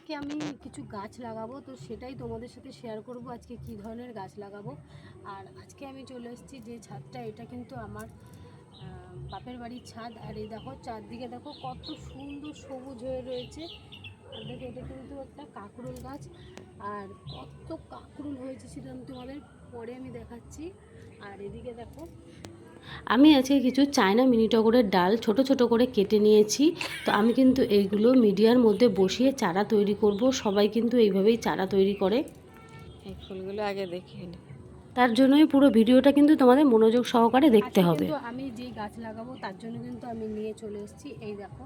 আজকে আমি কিছু গাছ লাগাবো, তো সেটাই তোমাদের সাথে শেয়ার করব আজকে কি ধরনের গাছ লাগাবো। আর আজকে আমি চলে এসেছি যে ছাদটা, এটা কিন্তু আমার বাপের বাড়ির ছাদ। আর এই দেখো চারদিকে দেখো কত সুন্দর সবুজ হয়ে রয়েছে। আর দেখো এটা কিন্তু একটা কাঁকরোল গাছ, আর কত কাঁকরোল হয়েছে সেটা আমি তোমাদের পরে আমি দেখাচ্ছি। আর এদিকে দেখো আমি আজকে কিছু চায়না মিনি টগরের ডাল ছোট ছোট করে কেটে নিয়েছি। তো আমি কিন্তু এইগুলো মিডিয়ার মধ্যে বসিয়ে চারা তৈরি করব। সবাই কিন্তু এইভাবেই চারা তৈরি করে। এই ফুলগুলো আগে দেখি। তার জন্যই পুরো ভিডিওটা কিন্তু তোমাদের মনোযোগ সহকারে দেখতে হবে। কিন্তু আমি যেই গাছ লাগাবো তার জন্য কিন্তু আমি নিয়ে চলে এসেছি, এই দেখো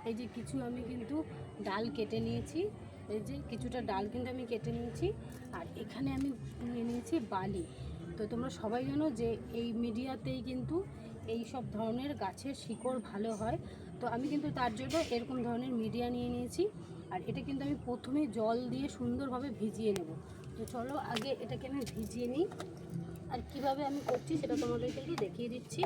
এই যে কিছু আমি কিন্তু ডাল কেটে নিয়েছি। এই যে কিছুটা ডাল কিন্তু আমি কেটে নিয়েছি। আর এখানে আমি নিয়ে নিয়েছি বালি। তো তোমরা সবাই জানো যে এই মিডিয়াতেই কিন্তু এই সব ধরনের গাছের শিকড় ভালো হয়। তো আমি কিন্তু তার জন্য এরকম ধরনের মিডিয়া নিয়ে নিয়েছি। আর এটা কিন্তু আমি প্রথমে জল দিয়ে সুন্দরভাবে ভিজিয়ে নেব। তো চলো আগে এটাকে আমি ভিজিয়ে নিই। আর কিভাবে আমি করছি সেটা তোমাদেরকে একটু দেখিয়ে দিচ্ছি।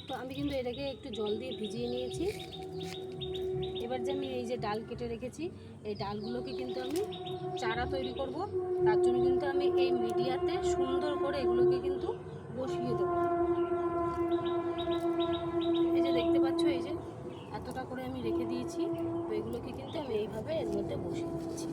তো আমি কিন্তু এটাকে একটু জল দিয়ে ভিজিয়ে নিয়েছি। এবার যে আমি এই যে ডাল কেটে রেখেছি, এই ডালগুলোকে কিন্তু আমি চারা তৈরি করব। তার জন্য কিন্তু আমি এই মিডিয়াতে সুন্দর করে এগুলোকে কিন্তু বসিয়ে দেবো। এই যে দেখতে পাচ্ছ, এই যে এতটা করে আমি রেখে দিয়েছি। তো এগুলোকে কিন্তু আমি এইভাবে এর মধ্যে বসিয়ে দিচ্ছি।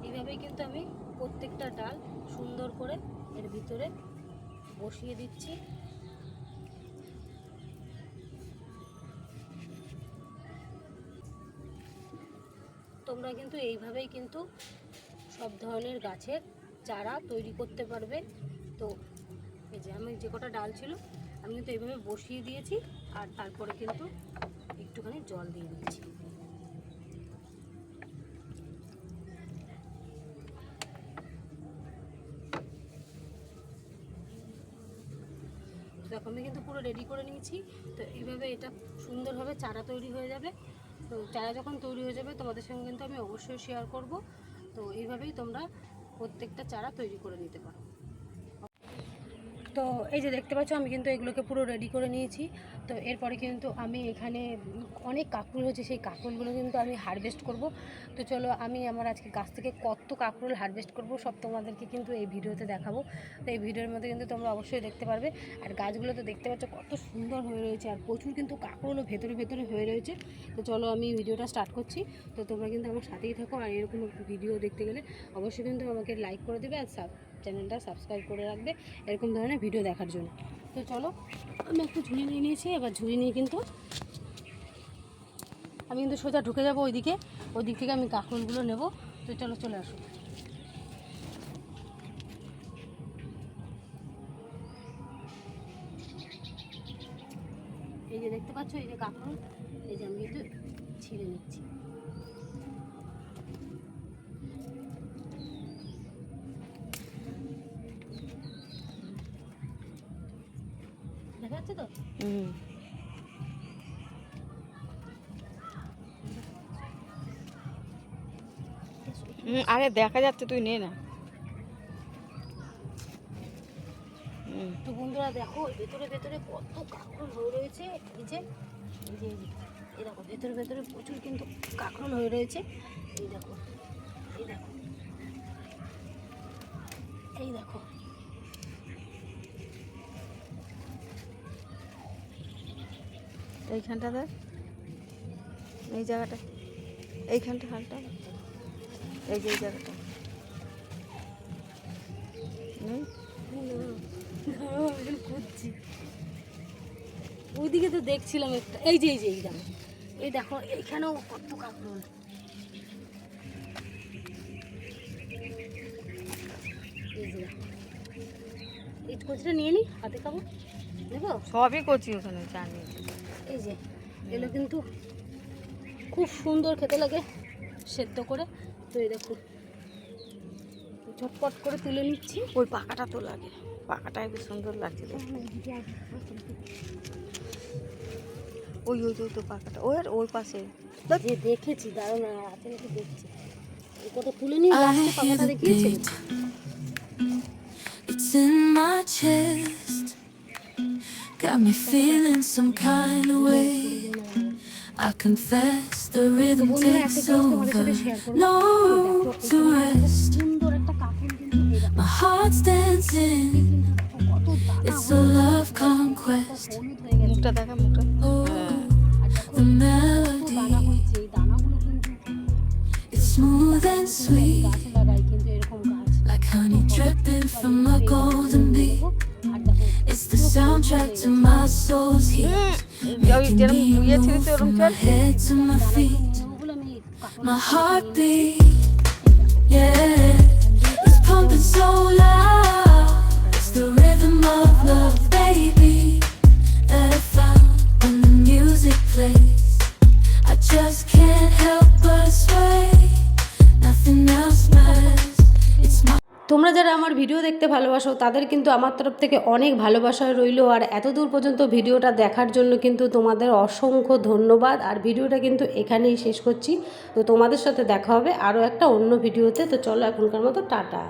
এইভাবেই কিন্তু আমি প্রত্যেকটা ডাল সুন্দর করে এর ভিতরে বসিয়ে দিচ্ছি। তোমরা কিন্তু এইভাবেই কিন্তু সব ধরনের গাছের চারা তৈরি করতে পারবে। তো এই যে আমি যে কটা ডাল ছিল আমি কিন্তু এইভাবে বসিয়ে দিয়েছি। আর তারপরে কিন্তু একটুখানি জল দিয়ে দিচ্ছি। দেখো আমি কিন্তু পুরো রেডি করে নিয়েছি। তো এইভাবে এটা সুন্দরভাবে চারা তৈরি হয়ে যাবে। তো চারা যখন তৈরি হয়ে যাবে তোমাদের সঙ্গে কিন্তু আমি অবশ্যই শেয়ার করব। তো এইভাবেই তোমরা প্রত্যেকটা চারা তৈরি করে নিতে পারো। তো এই যে দেখতে পাচ্ছ আমি কিন্তু এগুলোকে পুরো রেডি করে নিয়েছি। তো এরপরে কিন্তু আমি এখানে অনেক কাঁকরোল হয়েছে, সেই কাঁকরোলগুলো কিন্তু আমি হারভেস্ট করব। তো চলো আমি আমার আজকে গাছ থেকে কত কাঁকরোল হারভেস্ট করব সব তোমাদেরকে কিন্তু এই ভিডিওতে দেখাবো। তো এই ভিডিওর মধ্যে কিন্তু তোমরা অবশ্যই দেখতে পারবে। আর গাছগুলো তো দেখতে পাচ্ছ কত সুন্দর হয়ে রয়েছে, আর প্রচুর কিন্তু কাঁকরোলও ভেতরে ভেতরে হয়ে রয়েছে। তো চলো আমি ভিডিওটা স্টার্ট করছি। তো তোমরা কিন্তু আমার সাথেই থাকো। আর এরকম ভিডিও দেখতে গেলে অবশ্যই কিন্তু আমাকে লাইক করে দেবে, আর চ্যানেলটা সাবস্ক্রাইব করে রাখবে এরকম ধরনের ভিডিও দেখার জন্য। তো চলো আমি একটু ঝুড়ি নিয়ে নিয়েছি। এবার ঝুড়ি নিয়ে কিন্তু আমি কিন্তু সোজা ঢুকে যাবো ওইদিকে। ওই দিক থেকে আমি কাঁকরোলগুলো নেব। তো চলো চলে আসো। এই যে দেখতে পাচ্ছ এই যে কাঁকরোল, এই যে আমি কিন্তু ছিঁড়ে নিচ্ছি। দেখা যাচ্ছে তো? আরে দেখা যাচ্ছে, তুই নে না। তো বন্ধুরা দেখো ভেতরে ভেতরে কত কাঁকরোল হয়ে রয়েছে। এই যে এই যে এই দেখো ভেতরে ভেতরে প্রচুর কিন্তু কাঁকরোল হয়ে রয়েছে। এই দেখো এই দেখো এই দেখো এইখানটা দেখ, এই জায়গাটা, এইখানটা হালটা, এই যে এই জায়গাটা খুঁজছি। ওইদিকে তো দেখছিলাম একটা, এই যে এই যে এই দেখো এইখানেও কত কাঁকরোল। এই যে এই কচিটা নিয়ে নি, হাতে খাবো, নেবো সবই করছি ওখানে জানি। এই যে এগুলো কিন্তু খুব সুন্দর খেতে লাগে সেদ্ধ করে। তো এই দেখো ঝটপট করে তুলে নিচ্ছি। ওই পাকাটা তো লাগে, পাকাটা একটু সুন্দর লাগছে। ওই ওই তো পাকাটা ওই আর ওই পাশে যে দেখেছি, দাঁড়ানো আছে নাকি দেখছি। এই কত খুলে নিয়ে গাছটা পাতাটা দেখিয়েছে। It's in my chest, got me feeling some kind of way. I confess the rhythm বন্ধুরা একটা takes জিনিস তোমাদের over, সাথে শেয়ার করবো। no room to rest. সুন্দর একটা কাপড় কিন্তু এই দেখো, My heart's dancing, কিন্তু কত দানা it's a love conquest. হলুদ হয়ে গেছে। মুখটা দেখা, মুখটা। Oh, আর দেখো the কত melody, দানা হয়েছে, এই দানাগুলো কিন্তু it's smooth and sweet, গাছে লাগাই, কিন্তু এরকম গাছ like honey dripping from a golden bee. আর দেখো It's the soundtrack to my soul's heat, ওই যেরকম মুইয়ে ছিঁড়েছে ওরকম from my চল। head to my feet. ওগুলো আমি কাপড় My heartbeat, yeah, it's pumping so loud. It's the rhythm of love, baby, that I found when the music plays. I just can't help but sway. Nothing else matters. It's my তোমরা যারা আমার video দেখতে ভালোবাসো তাদের কিন্তু আমার তরফ থেকে অনেক ভালোবাসা রইলো। আর এত দূর পর্যন্ত ভিডিওটা দেখার জন্য কিন্তু তোমাদের অসংখ্য ধন্যবাদ। আর ভিডিওটা কিন্তু এখানেই শেষ করছি। তো তোমাদের সাথে দেখা হবে আরও একটা অন্য ভিডিওতে। তো চলো এখনকার মতো টাটা।